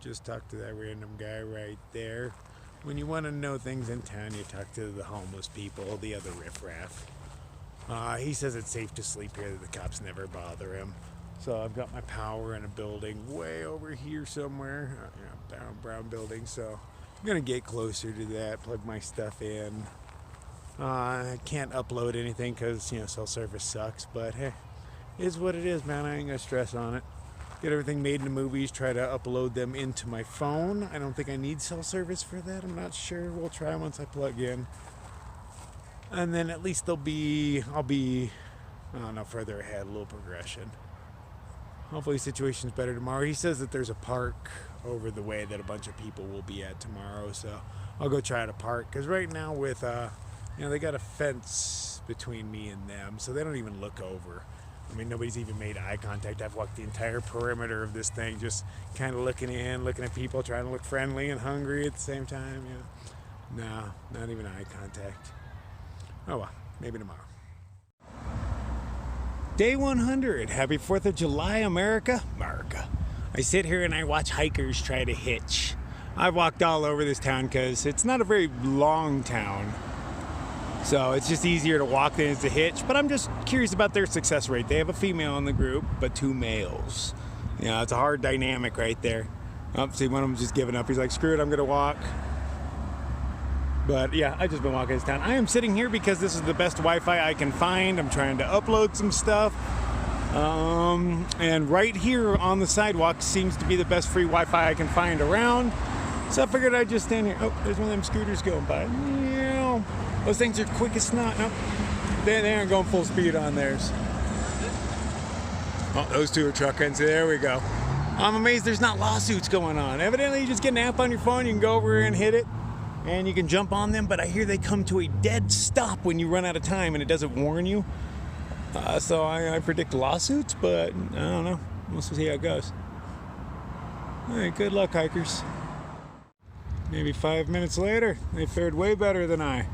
Just talked to that random guy right there. When you want to know things in town, you talk to the homeless people, the other riffraff. He says it's safe to sleep here, that the cops never bother him. So I've got my power in a building way over here somewhere, brown building. So I'm gonna get closer to that, plug my stuff in. I can't upload anything because cell service sucks, but hey, it is what it is, man. I ain't gonna stress on it. Get everything made into movies, try to upload them into my phone. I don't think I need cell service for that. I'm not sure. We'll try once I plug in. And then at least I'll be, I don't know, further ahead, a little progression. Hopefully the situation's better tomorrow. He says that there's a park over the way that a bunch of people will be at tomorrow, so I'll go try to park. Because right now with, they got a fence between me and them, so they don't even look over. I mean, nobody's even made eye contact. I've walked the entire perimeter of this thing, just kind of looking in, looking at people, trying to look friendly and hungry at the same time. No, not even eye contact. Oh well, maybe tomorrow. Day 100. Happy 4th of July, America. America. I sit here and I watch hikers try to hitch. I've walked all over this town because it's not a very long town. So it's just easier to walk than it is to hitch, but I'm just curious about their success rate. They have a female in the group, but 2 males. It's a hard dynamic right there. Oh, see, one of them's just giving up. He's like, screw it, I'm gonna walk. But yeah, I've just been walking this town. I am sitting here because this is the best Wi-Fi I can find. I'm trying to upload some stuff. And right here on the sidewalk seems to be the best free Wi-Fi I can find around. So I figured I'd just stand here. Oh, there's one of them scooters going by. Yeah. Those things are quick as snot. Nope. They aren't going full speed on theirs. Oh, those two are trucking. So there we go. I'm amazed there's not lawsuits going on. Evidently, you just get an app on your phone. You can go over and hit it, and you can jump on them. But I hear they come to a dead stop when you run out of time, and it doesn't warn you. So I predict lawsuits, but I don't know. We'll see how it goes. All right, good luck, hikers. Maybe 5 minutes later, they fared way better than I.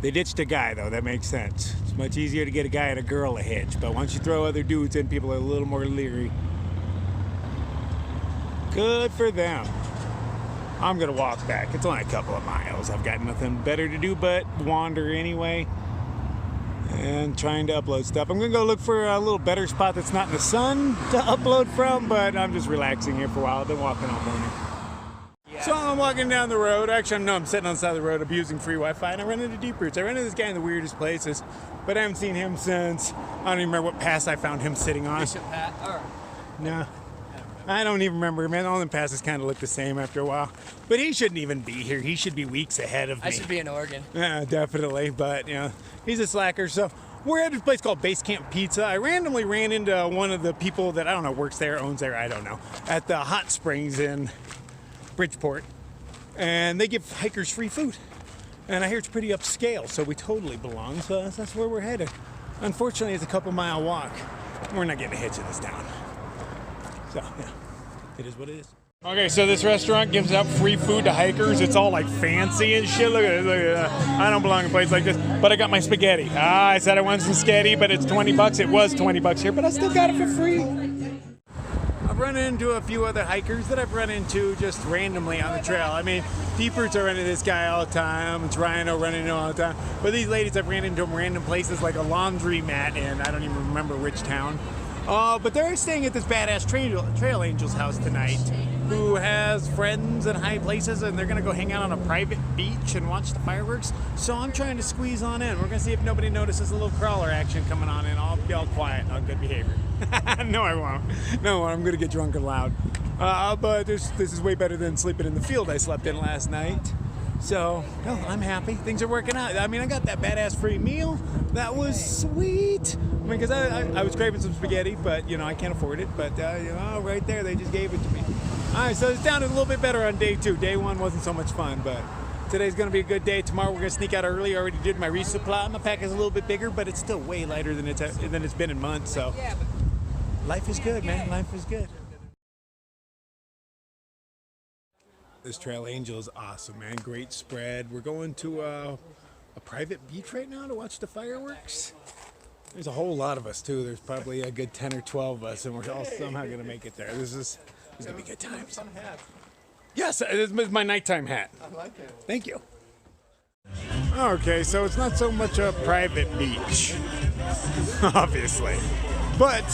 They ditched a guy, though. That makes sense. It's much easier to get a guy and a girl a hitch, but once you throw other dudes in, people are a little more leery. Good for them. I'm gonna walk back. It's only a couple of miles. I've got nothing better to do but wander anyway and trying to upload stuff. I'm gonna go look for a little better spot that's not in the sun to upload from, but I'm just relaxing here for a while. I've been walking all morning. So I'm walking down the road. Actually, I'm sitting on the side of the road abusing free Wi-Fi, and I run into Deep Roots. I ran into this guy in the weirdest places, but I haven't seen him since, I don't even remember what pass I found him sitting on. Bishop Pat, or? No. I don't even remember, man. All the passes kind of look the same after a while. But he shouldn't even be here. He should be weeks ahead of me. I should be in Oregon. Yeah, definitely. But, he's a slacker. So we're at this place called Base Camp Pizza. I randomly ran into one of the people that, I don't know, works there, owns there, I don't know, at the hot springs in Bridgeport. And they give hikers free food. And I hear it's pretty upscale, so we totally belong. So that's where we're headed. Unfortunately, it's a couple-mile walk. We're not getting a hitch in this town. So, yeah, it is what it is. Okay, so this restaurant gives out free food to hikers. It's all like fancy and shit. Look at this. I don't belong in a place like this, but I got my spaghetti. I said I wanted some spaghetti, but it's $20. It was $20 here, but I still got it for free. I've run into a few other hikers that I've run into just randomly on the trail. I mean, Deep Roots, I run into this guy all the time. It's Ryan, I run into all the time. But these ladies, I've ran into them random places like a laundromat in, I don't even remember which town. But they're staying at this badass trail angel's house tonight, who has friends in high places, and they're gonna go hang out on a private beach and watch the fireworks. So I'm trying to squeeze on in. We're gonna see if nobody notices a little crawler action coming on in. I'll be all quiet and on good behavior. No, I won't. No, I'm gonna get drunk and loud. But this is way better than sleeping in the field I slept in last night. So, no, I'm happy. Things are working out. I mean, I got that badass free meal. That was sweet. I mean, because I was craving some spaghetti, but, I can't afford it. But, right there, they just gave it to me. All right, so it's down a little bit better on day 2. Day 1 wasn't so much fun, but today's going to be a good day. Tomorrow we're going to sneak out early. I already did my resupply. My pack is a little bit bigger, but it's still way lighter than it's been in months. So, life is good, man. Life is good. This Trail Angel is awesome, man. Great spread. We're going to a private beach right now to watch the fireworks. There's a whole lot of us, too. There's probably a good 10 or 12 of us, and we're all somehow going to make it there. This is It's gonna be good times. Fun hat. Yes, this is my nighttime hat. I like it. Thank you. Okay, so it's not so much a private beach, obviously, but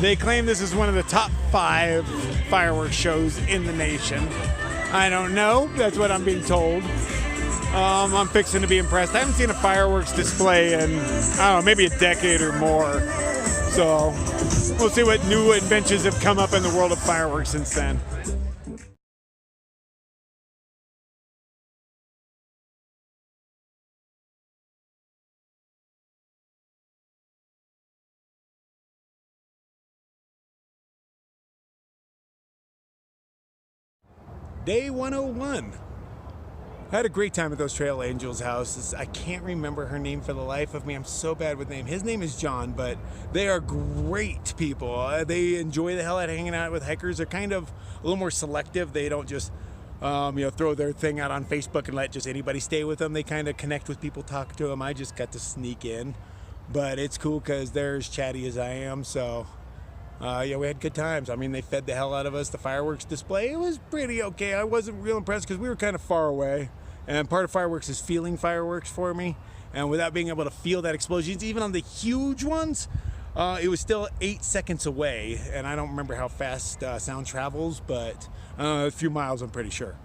they claim this is one of the top 5 fireworks shows in the nation. I don't know. That's what I'm being told. I'm fixing to be impressed. I haven't seen a fireworks display in, I don't know, maybe a decade or more. So we'll see what new inventions have come up in the world of fireworks since then. Day 101. I had a great time at those Trail Angels houses. I can't remember her name for the life of me. I'm so bad with names. His name is John, but they are great people. They enjoy the hell out of hanging out with hikers. They're kind of a little more selective. They don't just throw their thing out on Facebook and let just anybody stay with them. They kind of connect with people, talk to them. I just got to sneak in, but it's cool because they're as chatty as I am. So yeah, we had good times. I mean, they fed the hell out of us. The fireworks display, it was pretty okay. I wasn't real impressed because we were kind of far away. And part of fireworks is feeling fireworks for me. And without being able to feel that explosion, even on the huge ones, it was still 8 seconds away. And I don't remember how fast sound travels, but a few miles, I'm pretty sure.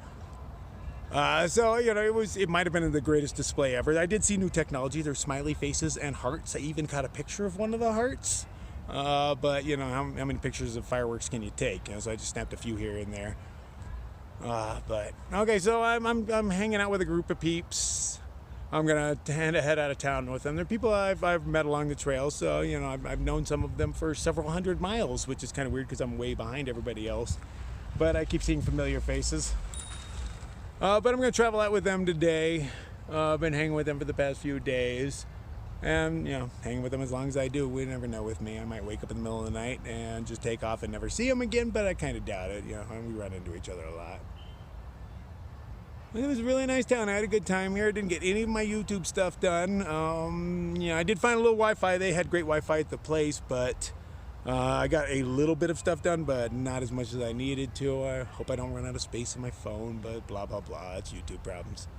So, you know, it might have been the greatest display ever. I did see new technology. There's smiley faces and hearts. I even caught a picture of one of the hearts. But you know, how many pictures of fireworks can you take? You know, so I just snapped a few here and there. But okay, so I'm hanging out with a group of peeps. I'm gonna head out of town with them. They're people I've met along the trail, so you know I've known some of them for several hundred miles, which is kind of weird because I'm way behind everybody else. But I keep seeing familiar faces. But I'm gonna travel out with them today. I've been hanging with them for the past few days. And, you know, hanging with them as long as I do. We never know with me. I might wake up in the middle of the night and just take off and never see them again, but I kind of doubt it. You know, we run into each other a lot. It was a really nice town. I had a good time here. I didn't get any of my YouTube stuff done. Yeah, I did find a little Wi-Fi. They had great Wi-Fi at the place, but I got a little bit of stuff done, but not as much as I needed to. I hope I don't run out of space on my phone, but blah, blah, blah. It's YouTube problems.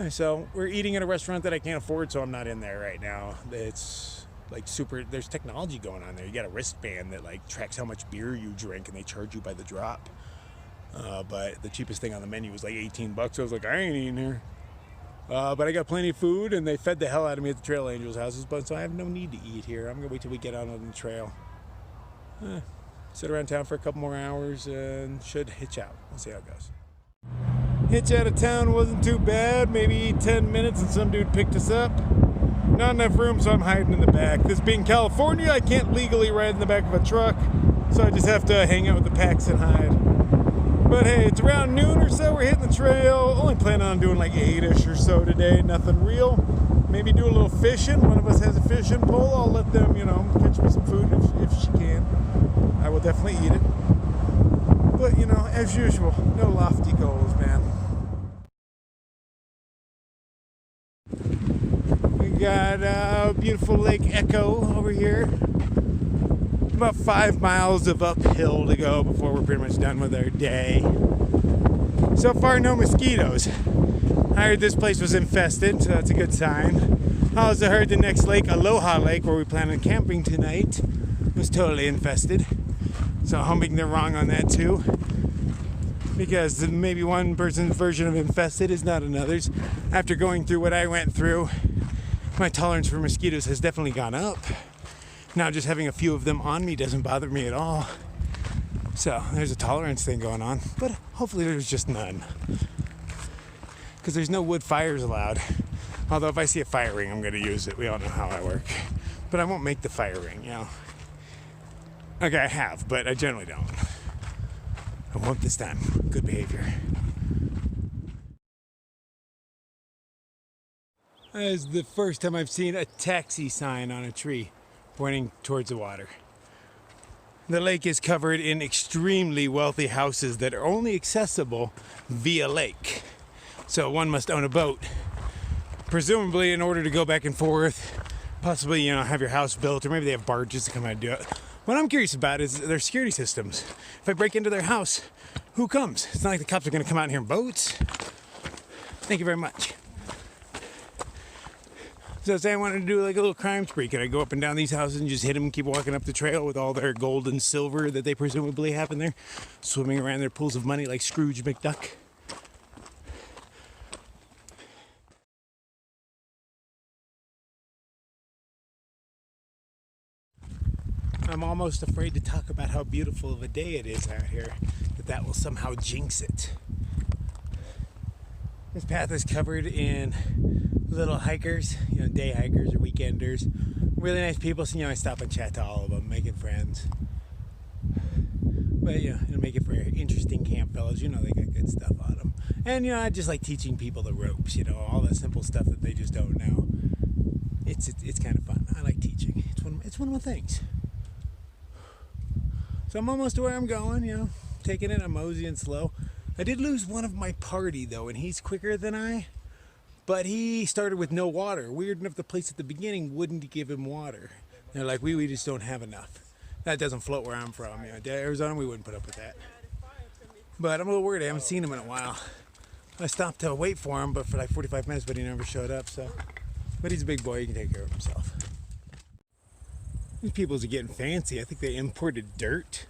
So we're eating at a restaurant that I can't afford, so I'm not in there right now. It's like there's technology going on there. You got a wristband that like tracks how much beer you drink and they charge you by the drop. But the cheapest thing on the menu was like 18 bucks. I was like, I ain't eating here. But I got plenty of food and they fed the hell out of me at the Trail Angels houses, but so I have no need to eat here. I'm gonna wait till we get out on the trail. Sit around town for a couple more hours and should hitch out. We'll see how it goes. Hitch out of town wasn't too bad, maybe 10 minutes and some dude picked us up. Not enough room, so I'm hiding in the back. This being California, I can't legally ride in the back of a truck, so I just have to hang out with the packs and hide. But hey, it's around noon or so, we're hitting the trail. Only planning on doing like 8-ish or so today, nothing real. Maybe do a little fishing. One of us has a fishing pole. I'll let them, you know, catch me some food if she can. I will definitely eat it. But, you know, as usual, no lofty goals, man. We got a beautiful Lake Echo over here. About 5 miles of uphill to go before we're pretty much done with our day. So far, no mosquitoes. I heard this place was infested, so that's a good sign. I also heard the next lake, Aloha Lake, where we plan on camping tonight, was totally infested. So I'm hoping they're wrong on that too. Because maybe one person's version of infested is not another's. After going through what I went through, my tolerance for mosquitoes has definitely gone up. Now just having a few of them on me doesn't bother me at all. So there's a tolerance thing going on, but hopefully there's just none. Because there's no wood fires allowed. Although if I see a fire ring, I'm gonna use it. We all know how I work. But I won't make the fire ring, you know. Okay, I have, but I generally don't. I won't this time. Good behavior. That is the first time I've seen a taxi sign on a tree pointing towards the water. The lake is covered in extremely wealthy houses that are only accessible via lake. So one must own a boat, presumably in order to go back and forth, possibly, you know, have your house built, or maybe they have barges to come out and do it. What I'm curious about is their security systems. If I break into their house, who comes? It's not like the cops are going to come out here in boats. Thank you very much. So say I wanted to do like a little crime spree. Can I go up and down these houses and just hit them and keep walking up the trail with all their gold and silver that they presumably have in there, swimming around their pools of money like Scrooge McDuck? I'm almost afraid to talk about how beautiful of a day it is out here, that will somehow jinx it. This path is covered in little hikers, day hikers or weekenders. Really nice people, so I stop and chat to all of them, making friends. But it'll make it for interesting camp fellows. They got good stuff on them. And I just like teaching people the ropes, all that simple stuff that they just don't know. It's kind of fun. I like teaching. It's one of my things. So I'm almost to where I'm going, taking it, I'm mosey and slow. I did lose one of my party though, and he's quicker than I, but he started with no water. Weird enough, the place at the beginning wouldn't give him water. They're like, we just don't have enough. That doesn't float where I'm from. Arizona, we wouldn't put up with that. But I'm a little worried, I haven't seen him in a while. I stopped to wait for him, but for like 45 minutes, but he never showed up, so. But he's a big boy, he can take care of himself. These peoples are getting fancy. I think they imported dirt,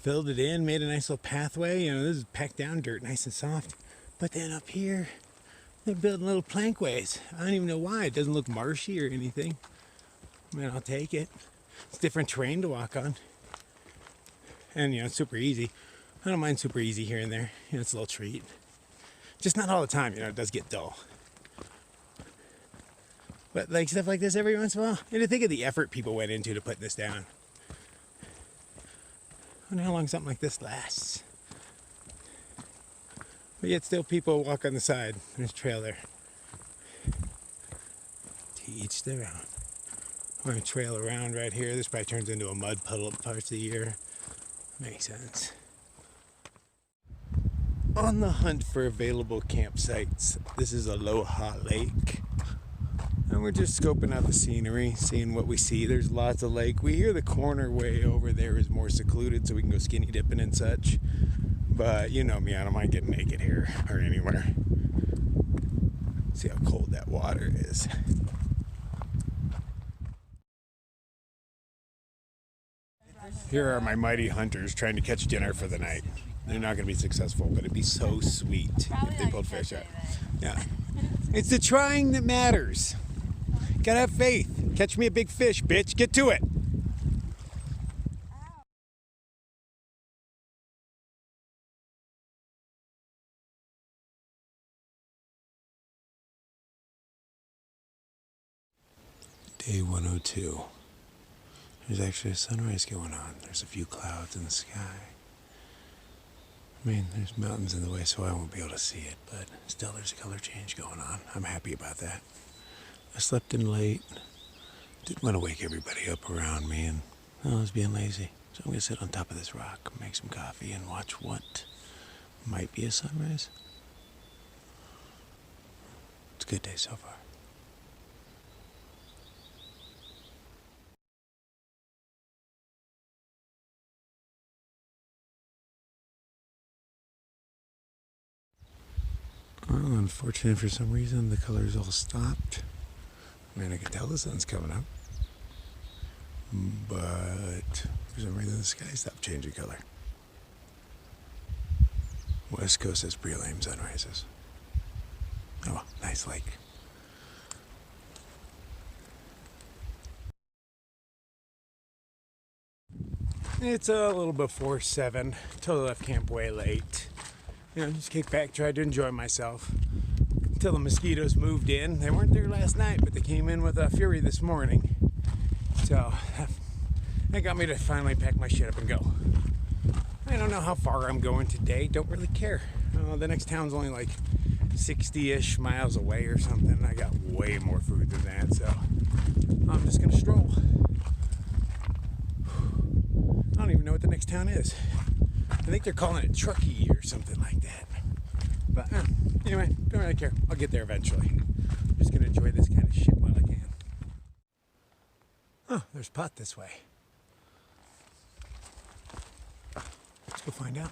filled it in, made a nice little pathway. This is packed down dirt, nice and soft. But then up here, they're building little plankways. I don't even know why. It doesn't look marshy or anything. I'll take it. It's different terrain to walk on. And, it's super easy. I don't mind super easy here and there. It's a little treat. Just not all the time, it does get dull. But like stuff like this every once in a while. And to think of the effort people went into to put this down. I wonder how long something like this lasts. But yet still people walk on the side. There's a trail there. To each their own. We're going to trail around right here. This probably turns into a mud puddle at parts of the year. Makes sense. On the hunt for available campsites. This is Aloha Lake. And we're just scoping out the scenery, seeing what we see. There's lots of lake. We hear the corner way over there is more secluded, so we can go skinny dipping and such. But you know me, I don't mind getting naked here or anywhere. See how cold that water is. Here are my mighty hunters trying to catch dinner for the night. They're not going to be successful, but it'd be so sweet if they pulled fish out. Yeah. It's the trying that matters. Gotta have faith. Catch me a big fish, bitch. Get to it. Day 102. There's actually a sunrise going on. There's a few clouds in the sky. There's mountains in the way, so I won't be able to see it, but still there's a color change going on. I'm happy about that. I slept in late. Didn't want to wake everybody up around me, and I was being lazy. So I'm going to sit on top of this rock, make some coffee, and watch what might be a sunrise. It's a good day so far. Well, unfortunately, for some reason, the colors all stopped. I can tell the sun's coming up. But for some reason, the sky stopped changing color. West Coast has pretty lame sunrises. Oh, well, nice lake. It's a little before 7. Totally left camp way late. Just kicked back, tried to enjoy myself until the mosquitoes moved in. They weren't there last night, but they came in with a fury this morning. So that got me to finally pack my shit up and go. I don't know how far I'm going today. Don't really care. The next town's only like 60-ish miles away or something. I got way more food than that, so I'm just gonna stroll. I don't even know what the next town is. I think they're calling it Truckee or something like that. But anyway, don't really care. I'll get there eventually. I'm just going to enjoy this kind of shit while I can. Oh, there's pot this way. We'll find out.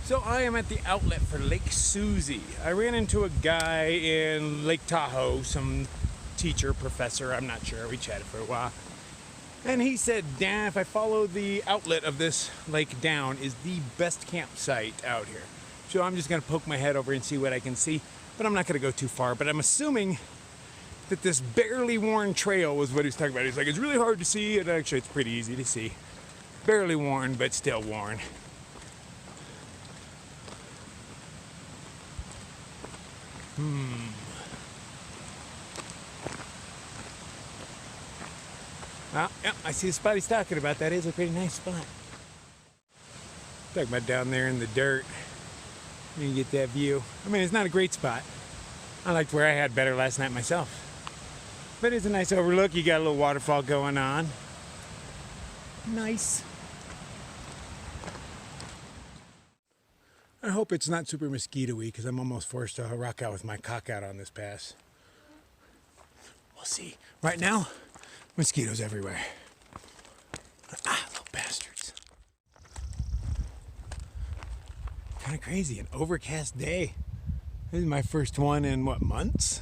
So I am at the outlet for Lake Susie. I ran into a guy in Lake Tahoe, some teacher, professor, I'm not sure. We chatted for a while. And he said, Dan, if I follow the outlet of this lake down, is the best campsite out here. So I'm just gonna poke my head over and see what I can see, but I'm not gonna go too far. But I'm assuming that this barely worn trail was what he was talking about. He's like, it's really hard to see, and actually it's pretty easy to see. Barely worn, but still worn. Well, yeah, I see the spot he's talking about. That is a pretty nice spot. Talking about down there in the dirt. You get that view. I mean, it's not a great spot. I liked where I had better last night myself. But it's a nice overlook. You got a little waterfall going on. Nice. I hope it's not super mosquito-y because I'm almost forced to rock out with my cock out on this pass. We'll see. Right now, mosquitoes everywhere. Ah, little bastards. Kind of crazy, an overcast day. This is my first one in what, months?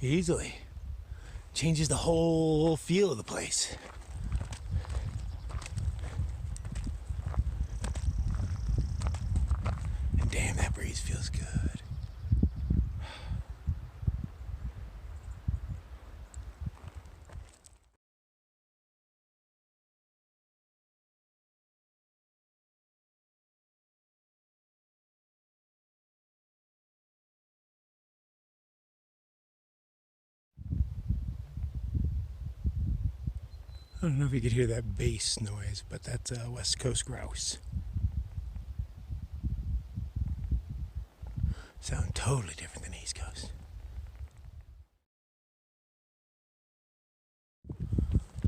Easily. Changes the whole feel of the place. And damn, that breeze feels good. I don't know if you could hear that bass noise, but that's West Coast grouse. Sound totally different than East Coast.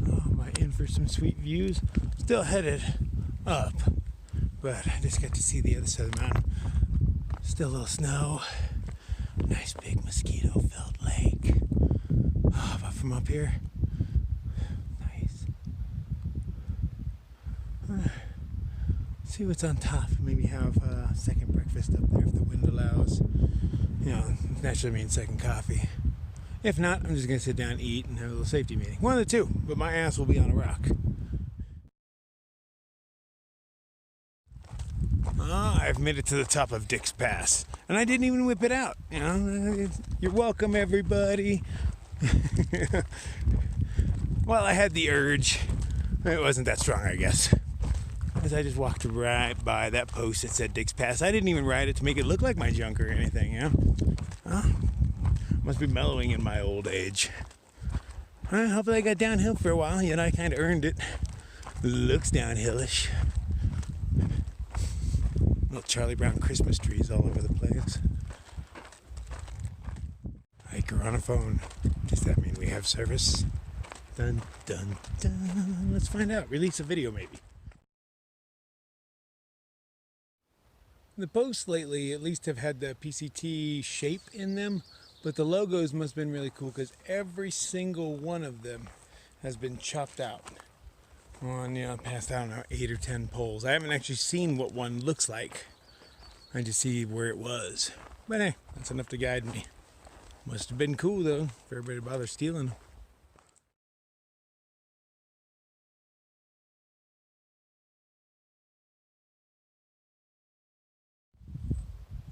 Oh, am I in for some sweet views? Still headed up, but I just got to see the other side of the mountain. Still a little snow. Nice big mosquito-filled lake. Oh, but from up here, see what's on top. Maybe have a second breakfast up there if the wind allows. You know, naturally means second coffee. If not, I'm just gonna sit down, eat, and have a little safety meeting. One of the two, but my ass will be on a rock. I've made it to the top of Dick's Pass, and I didn't even whip it out. You know, you're welcome, everybody. Well, I had the urge. It wasn't that strong, I guess. As I just walked right by that post that said Dick's Pass. I didn't even write it to make it look like my junk or anything, you know? Oh, must be mellowing in my old age. Hopefully I got downhill for a while. You know, I kind of earned it. Looks downhillish. Little Charlie Brown Christmas trees all over the place. Hiker on a phone. Does that mean we have service? Dun, dun, dun. Let's find out. Release a video, maybe. The posts lately at least have had the PCT shape in them, but the logos must have been really cool because every single one of them has been chopped out on, you know, past, I don't know, 8 or 10 poles. I haven't actually seen what one looks like. I just see where it was. But hey, that's enough to guide me. Must have been cool though for everybody to bother stealing them.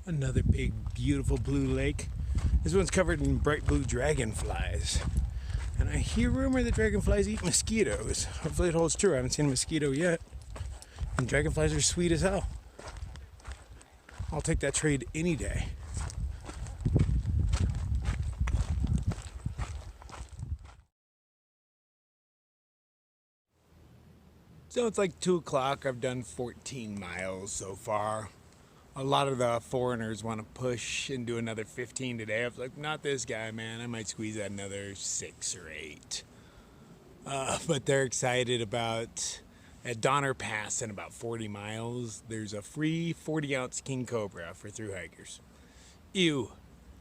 Another big, beautiful blue lake. This one's covered in bright blue dragonflies. And I hear rumor that dragonflies eat mosquitoes. Hopefully it holds true. I haven't seen a mosquito yet. And dragonflies are sweet as hell. I'll take that trade any day. So it's like 2 o'clock. I've done 14 miles so far. A lot of the foreigners want to push and do another 15 today. I was like, not this guy, man. I might squeeze out another 6 or 8. But they're excited about, at Donner Pass in about 40 miles, there's a free 40-ounce king cobra for through hikers. Ew.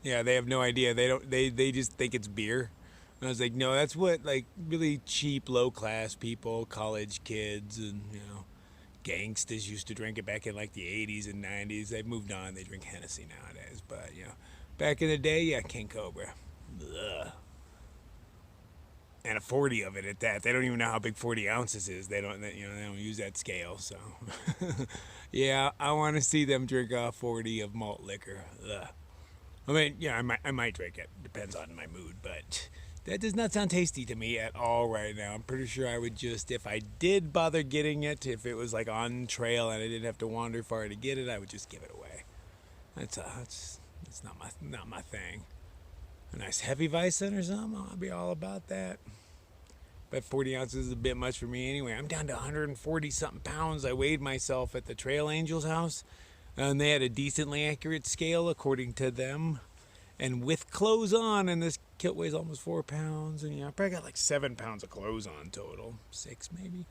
Yeah, they have no idea. They just think it's beer. And I was like, no, that's what like really cheap, low class people, college kids, and gangsters used to drink it back in like the 80s and 90s. They've moved on. They drink Hennessy nowadays, but back in the day, yeah, King Cobra. Ugh. And a 40 of it at that. They don't even know how big 40 ounces is. They don't use that scale. So, yeah, I want to see them drink a 40 of malt liquor. Ugh. I mean, yeah, I might drink it. Depends on my mood, but that does not sound tasty to me at all right now. I'm pretty sure I would just, if I did bother getting it, if it was like on trail and I didn't have to wander far to get it, I would just give it away. That's not my thing. A nice heavy Weizen or something, I'll be all about that. But 40 ounces is a bit much for me anyway. I'm down to 140 something pounds. I weighed myself at the Trail Angels house, and they had a decently accurate scale according to them. And with clothes on, and this kilt weighs almost 4 pounds, and I probably got like 7 pounds of clothes on total, 6 maybe.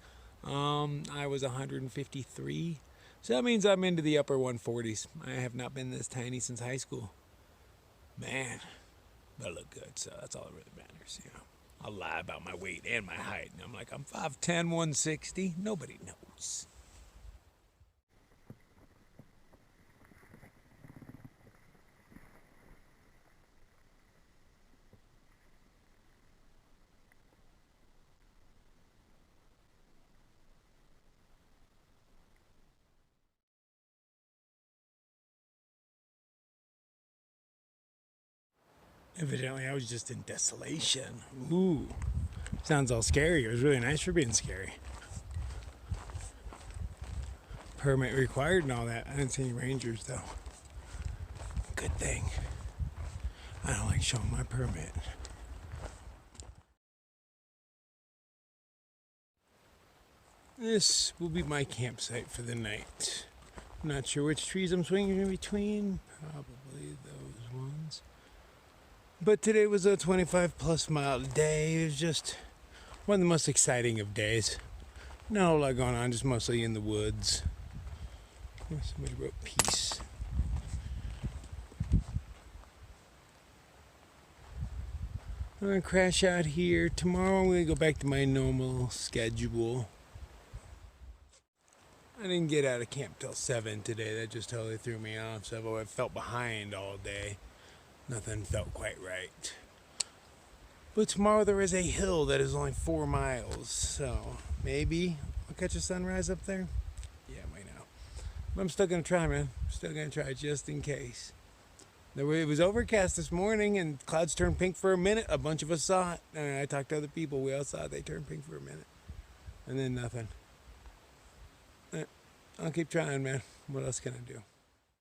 I was 153, so that means I'm into the upper 140s. I have not been this tiny since high school. Man, but I look good, so that's all that really matters. I'll lie about my weight and my height, and I'm like, I'm 5'10", 160. Nobody knows. Evidently, I was just in desolation. Ooh, sounds all scary. It was really nice for being scary. Permit required and all that. I didn't see any rangers though. Good thing. I don't like showing my permit. This will be my campsite for the night. I'm not sure which trees I'm swinging in between. Probably those ones. But today was a 25 plus mile day. It was just one of the most exciting of days. Not a whole lot going on, just mostly in the woods. Somebody wrote peace. I'm gonna crash out here. Tomorrow I'm gonna go back to my normal schedule. I didn't get out of camp till 7 today. That just totally threw me off. So I felt behind all day. Nothing felt quite right. But tomorrow there is a hill that is only 4 miles, so maybe I'll catch a sunrise up there. Yeah, I might not. But I'm still gonna try, man. I'm still gonna try just in case. It was overcast this morning and clouds turned pink for a minute. A bunch of us saw it. And I talked to other people. We all saw it. They turned pink for a minute. And then nothing. I'll keep trying, man. What else can I do?